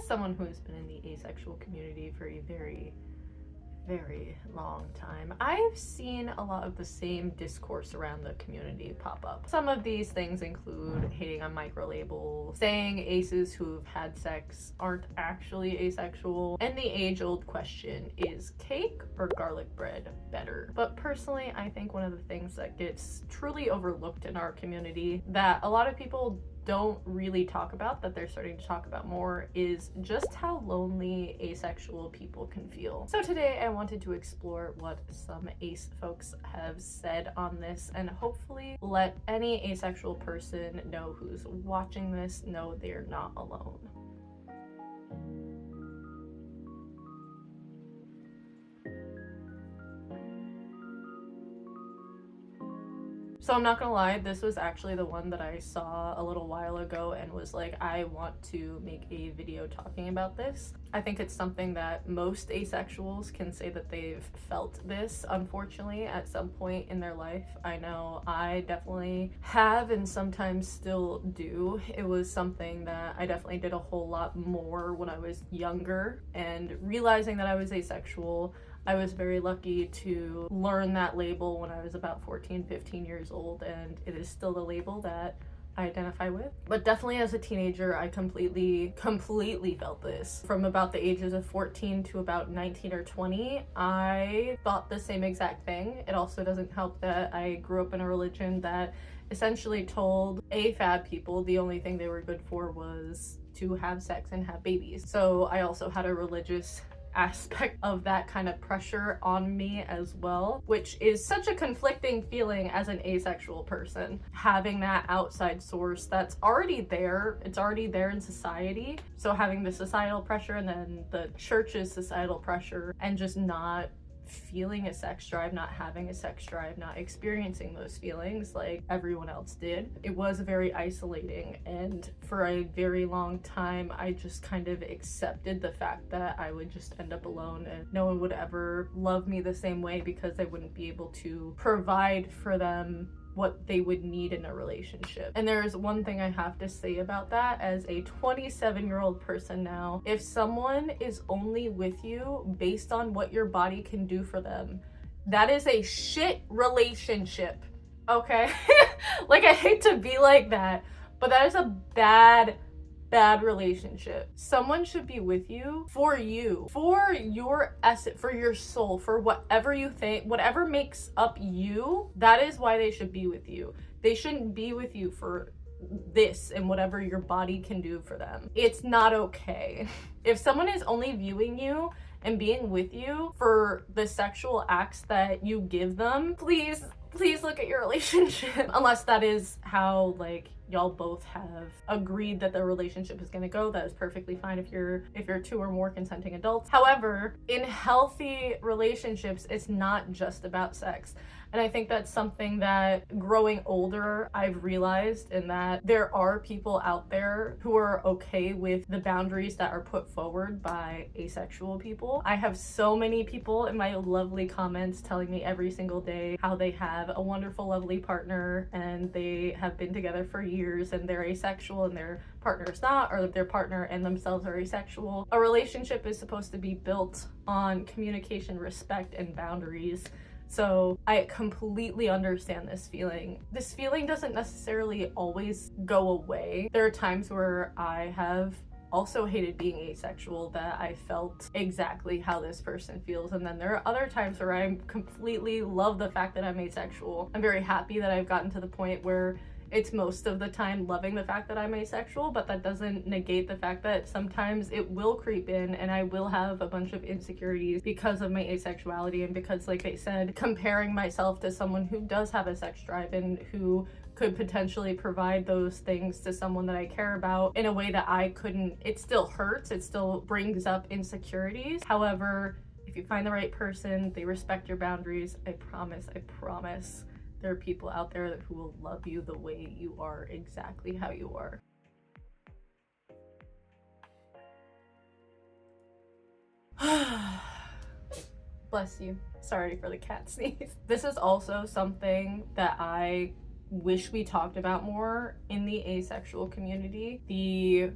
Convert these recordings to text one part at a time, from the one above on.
someone who has been in the asexual community for a very long time, I've seen a lot of the same discourse around the community pop up. Some of these things include hating on micro-labels, saying aces who've had sex aren't actually asexual, and the age-old question, is cake or garlic bread better? But personally, I think one of the things that gets truly overlooked in our community that a lot of people don't really talk about, that they're starting to talk about more, is just how lonely asexual people can feel. So today I wanted to explore what some ace folks have said on this, and hopefully let any asexual person know who's watching this know they're not alone. So I'm not gonna lie, this was actually the one that I saw a little while ago and was like, I want to make a video talking about this. I think it's something that most asexuals can say that they've felt this, unfortunately, at some point in their life. I know I definitely have and sometimes still do. It was something that I definitely did a whole lot more when I was younger, and realizing that I was asexual, I was very lucky to learn that label when I was about 14, 15 years old, and it is still the label that I identify with. But definitely as a teenager, I completely felt this. From about the ages of 14 to about 19 or 20, I thought the same exact thing. It also doesn't help that I grew up in a religion that essentially told AFAB people the only thing they were good for was to have sex and have babies. So I also had a religious aspect of that kind of pressure on me as well, which is such a conflicting feeling as an asexual person, having that outside source that's already there. It's already there in society, so having the societal pressure and then the church's societal pressure, and just not feeling a sex drive, not having a sex drive, not experiencing those feelings like everyone else did. It was very isolating, and for a very long time I just kind of accepted the fact that I would just end up alone and no one would ever love me the same way, because I wouldn't be able to provide for them what they would need in a relationship. And there's one thing I have to say about that as a 27-year-old person now. If someone is only with you based on what your body can do for them, that is a shit relationship, okay? Like, I hate to be like that, but that is a bad relationship. Someone should be with you, for your essence, for your soul, for whatever you think, whatever makes up you. That is why they should be with you. They shouldn't be with you for this and whatever your body can do for them. It's not okay. If someone is only viewing you and being with you for the sexual acts that you give them, please look at your relationship. Unless that is how, like, y'all both have agreed that the relationship is going to go, that is perfectly fine if you're two or more consenting adults. However, in healthy relationships, it's not just about sex. And I think that's something that growing older I've realized, in that there are people out there who are okay with the boundaries that are put forward by asexual people. I have so many people in my lovely comments telling me every single day how they have a wonderful, lovely partner and they have been together for years and they're asexual and their partner's not, or their partner and themselves are asexual. A relationship is supposed to be built on communication, respect, and boundaries. So I completely understand this feeling. This feeling doesn't necessarily always go away. There are times where I have also hated being asexual, that I felt exactly how this person feels. And then there are other times where I completely love the fact that I'm asexual. I'm very happy that I've gotten to the point where it's most of the time loving the fact that I'm asexual, but that doesn't negate the fact that sometimes it will creep in and I will have a bunch of insecurities because of my asexuality, and because, like they said, comparing myself to someone who does have a sex drive and who could potentially provide those things to someone that I care about in a way that I couldn't. It still hurts, it still brings up insecurities. However, if you find the right person, they respect your boundaries, I promise, there are people out there who will love you the way you are, exactly how you are. Bless you. Sorry for the cat sneeze. This is also something that I wish we talked about more in the asexual community. The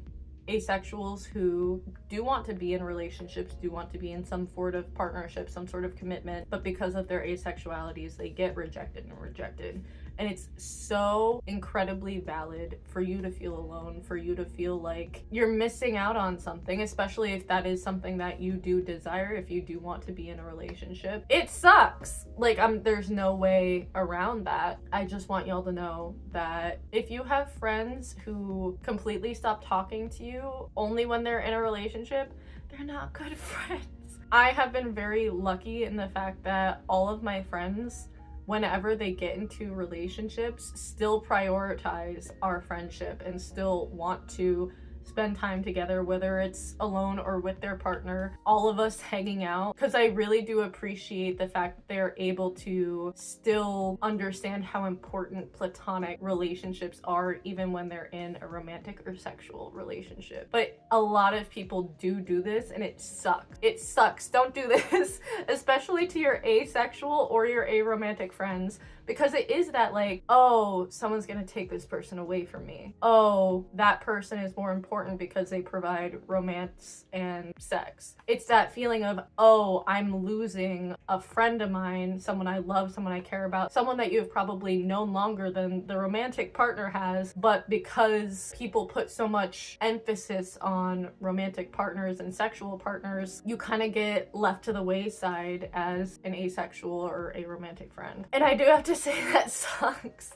asexuals who do want to be in relationships, do want to be in some sort of partnership, some sort of commitment, but because of their asexualities, they get rejected and rejected. And it's so incredibly valid for you to feel alone, for you to feel like you're missing out on something, especially if that is something that you do desire, if you do want to be in a relationship. It sucks. Like, there's no way around that. I just want y'all to know that if you have friends who completely stop talking to you only when they're in a relationship, they're not good friends. I have been very lucky in the fact that all of my friends, whenever they get into relationships, still prioritize our friendship and still want to spend time together, whether it's alone or with their partner, all of us hanging out, because I really do appreciate the fact that they're able to still understand how important platonic relationships are, even when they're in a romantic or sexual relationship. But a lot of people do this, and it sucks. It sucks. Don't do this, especially to your asexual or your aromantic friends, because it is that, like, oh, someone's gonna take this person away from me. Oh, that person is more important because they provide romance and sex. It's that feeling of, oh, I'm losing a friend of mine, someone I love, someone I care about, someone that you've probably known longer than the romantic partner has, but because people put so much emphasis on romantic partners and sexual partners, you kind of get left to the wayside as an asexual or a romantic friend. And I do have to say that sucks.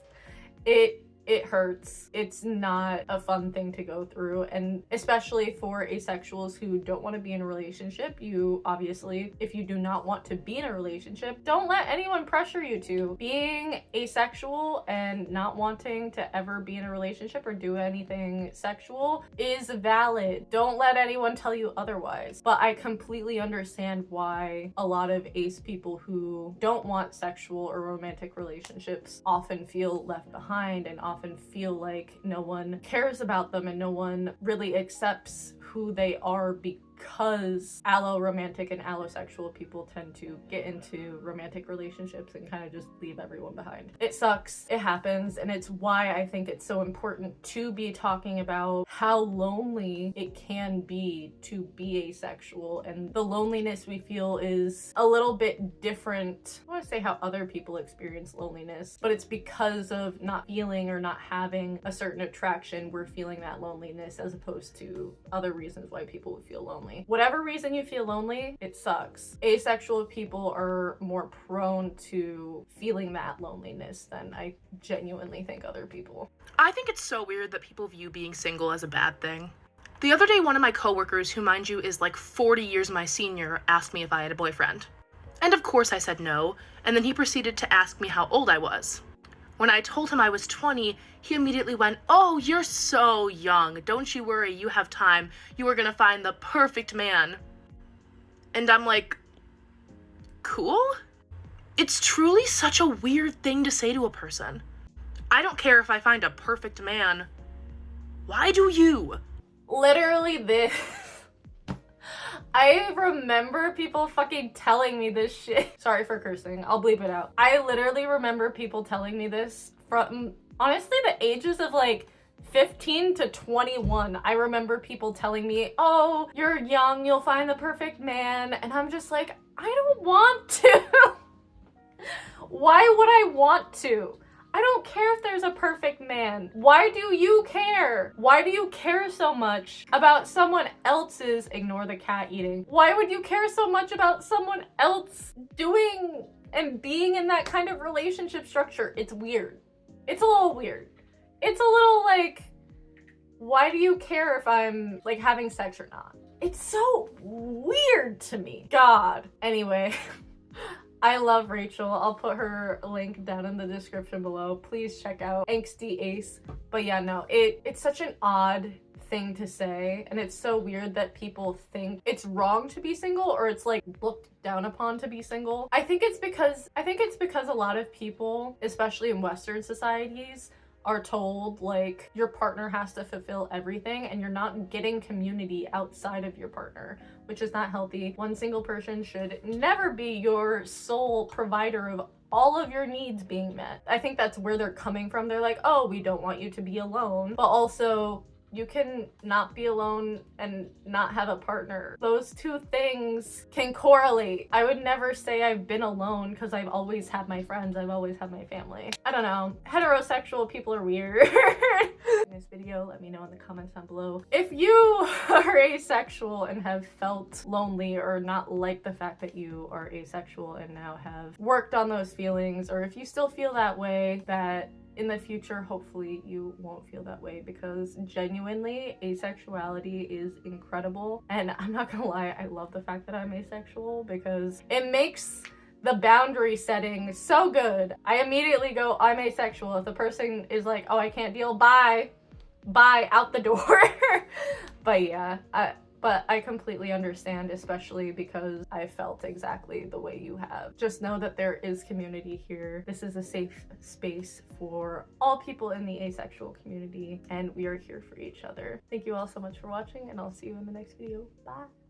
It hurts. It's not a fun thing to go through, and especially for asexuals who don't want to be in a relationship. You obviously, if you do not want to be in a relationship, don't let anyone pressure you to. Being asexual and not wanting to ever be in a relationship or do anything sexual is valid. Don't let anyone tell you otherwise. But I completely understand why a lot of ace people who don't want sexual or romantic relationships often feel left behind and often feel like no one cares about them and no one really accepts who they are, because allo-romantic and allosexual people tend to get into romantic relationships and kind of just leave everyone behind. It sucks, it happens, and it's why I think it's so important to be talking about how lonely it can be to be asexual, and the loneliness we feel is a little bit different. I want to say how other people experience loneliness, but it's because of not feeling or not having a certain attraction, we're feeling that loneliness, as opposed to other reasons why people would feel lonely. Whatever reason you feel lonely, it sucks. Asexual people are more prone to feeling that loneliness than I genuinely think other people. I think it's so weird that people view being single as a bad thing. The other day, one of my coworkers, who mind you is like 40 years my senior, asked me if I had a boyfriend. And of course I said no, and then he proceeded to ask me how old I was. When I told him I was 20, he immediately went, "Oh, you're so young. Don't you worry, you have time. You are gonna find the perfect man." And I'm like, cool? It's truly such a weird thing to say to a person. I don't care if I find a perfect man. Why do you? Literally this. I remember people fucking telling me this shit. Sorry for cursing, I'll bleep it out. I literally remember people telling me this from, honestly, the ages of like 15 to 21. I remember people telling me, oh, you're young, you'll find the perfect man. And I'm just like, I don't want to. Why would I want to? I don't care if there's a perfect man. Why do you care? Why do you care so much about someone else's, ignore the cat eating, why would you care so much about someone else doing and being in that kind of relationship structure? It's weird. It's a little weird. It's a little like, why do you care if I'm like having sex or not? It's so weird to me. God. Anyway. I love Rachel. I'll put her link down in the description below. Please check out Angsty Ace. But yeah, no, it's such an odd thing to say, and it's so weird that people think it's wrong to be single, or it's like looked down upon to be single. I think it's because a lot of people, especially in Western societies, are told like your partner has to fulfill everything and you're not getting community outside of your partner, which is not healthy. One single person should never be your sole provider of all of your needs being met. I think that's where they're coming from. They're like, oh, we don't want you to be alone, but also You can not be alone and not have a partner. Those two things can correlate. I would never say I've been alone because I've always had my friends. I've always had my family. I don't know. Heterosexual people are weird. In this video, let me know in the comments down below if you are asexual and have felt lonely or not like the fact that you are asexual and now have worked on those feelings, or if you still feel that way, that in the future, hopefully you won't feel that way, because genuinely, asexuality is incredible. And I'm not gonna lie, I love the fact that I'm asexual because it makes the boundary setting so good. I immediately go, I'm asexual. If the person is like, oh, I can't deal, bye, out the door. But yeah, but I completely understand, especially because I felt exactly the way you have. Just know that there is community here. This is a safe space for all people in the asexual community, and we are here for each other. Thank you all so much for watching, and I'll see you in the next video. Bye.